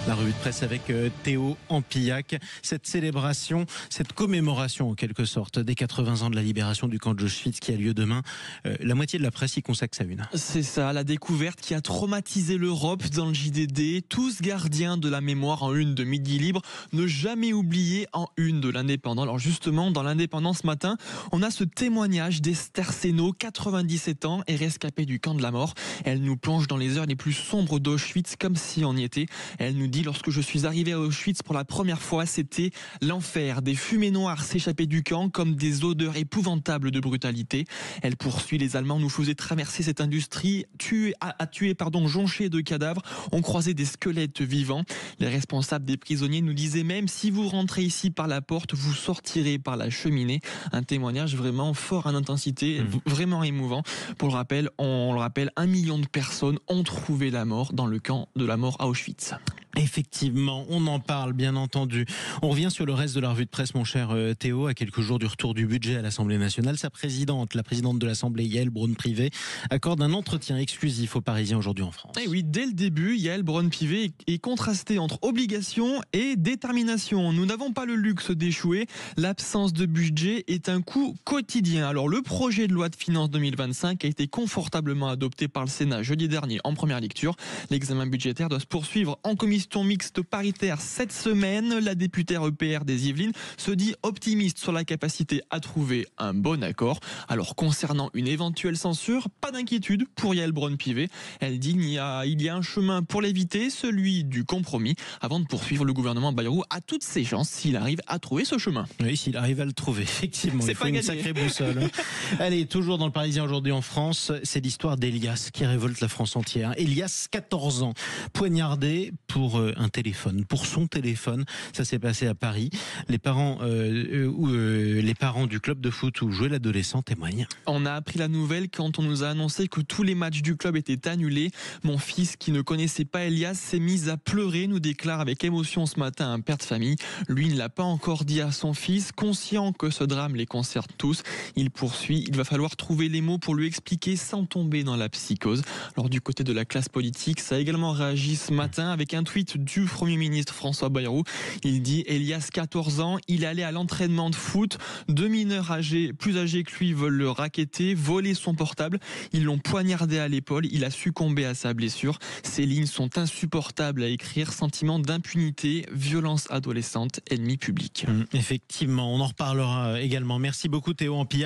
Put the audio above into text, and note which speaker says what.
Speaker 1: La revue de presse avec Théo Ampillac. Cette célébration, cette commémoration en quelque sorte des 80 ans de la libération du camp d'Auschwitz qui a lieu demain. La moitié de la presse y consacre sa une.
Speaker 2: C'est ça, la découverte qui a traumatisé l'Europe dans le JDD. Tous gardiens de la mémoire en une de Midi Libre, ne jamais oublier en une de l'Indépendant. Alors justement, dans l'Indépendant ce matin, on a ce témoignage d'Esther Seno, 97 ans et rescapée du camp de la mort. Elle nous plonge dans les heures les plus sombres d'Auschwitz comme si on y était. Elle nous dit: lorsque je suis arrivée à Auschwitz pour la première fois, c'était l'enfer. Des fumées noires s'échappaient du camp comme des odeurs épouvantables de brutalité. Elle poursuit: les Allemands nous faisaient traverser cette industrie jonchée de cadavres. On croisait des squelettes vivants. Les responsables des prisonniers nous disaient même: si vous rentrez ici par la porte, vous sortirez par la cheminée. Un témoignage vraiment fort en intensité, vraiment émouvant. Pour le rappel, on le rappelle, 1 million de personnes ont trouvé la mort dans le camp de la mort à Auschwitz.
Speaker 1: Effectivement, on en parle bien entendu. On revient sur le reste de la revue de presse, mon cher Théo, à quelques jours du retour du budget à l'Assemblée nationale. Sa présidente, la présidente de l'Assemblée, Yaël Braun-Pivet, accorde un entretien exclusif aux Parisiens aujourd'hui en France.
Speaker 2: Et oui, dès le début, Yaël Braun-Pivet est contrastée entre obligation et détermination. Nous n'avons pas le luxe d'échouer. L'absence de budget est un coût quotidien. Alors, le projet de loi de finances 2025 a été confortablement adopté par le Sénat jeudi dernier en première lecture. L'examen budgétaire doit se poursuivre en commission mixte paritaire cette semaine. La députée EPR des Yvelines se dit optimiste sur la capacité à trouver un bon accord. Alors, concernant une éventuelle censure, pas d'inquiétude pour Yaël Braun-Pivet. Elle dit il y a un chemin pour l'éviter, celui du compromis. Avant de poursuivre, le gouvernement Bayrou a toutes ses chances s'il arrive à trouver ce chemin.
Speaker 1: Oui, s'il arrive à le trouver, effectivement.
Speaker 2: C'est
Speaker 1: il faut
Speaker 2: pas
Speaker 1: une
Speaker 2: gagné.
Speaker 1: Sacrée boussole. Allez, toujours dans le Parisien aujourd'hui en France, c'est l'histoire d'Elias qui révolte la France entière. Elias, 14 ans, poignardé pour un téléphone, pour son téléphone. Ça s'est passé à Paris. Les parents du club de foot où jouait l'adolescent témoignent.
Speaker 2: On a appris la nouvelle quand on nous a annoncé que tous les matchs du club étaient annulés. Mon fils, qui ne connaissait pas Elias, s'est mis à pleurer, nous déclare avec émotion ce matin un père de famille. Lui ne l'a pas encore dit à son fils, conscient que ce drame les concerne tous. Il poursuit: il va falloir trouver les mots pour lui expliquer sans tomber dans la psychose. Alors, du côté de la classe politique, ça a également réagi ce matin avec un tweet du Premier ministre François Bayrou. Il dit: Elias, 14 ans, il allait à l'entraînement de foot. 2 mineurs plus âgés que lui veulent le racketter, voler son portable. Ils l'ont poignardé à l'épaule. Il a succombé à sa blessure. Ces lignes sont insupportables à écrire. Sentiment d'impunité, violence adolescente, ennemi public.
Speaker 1: Effectivement, on en reparlera également. Merci beaucoup Théo Ampillac.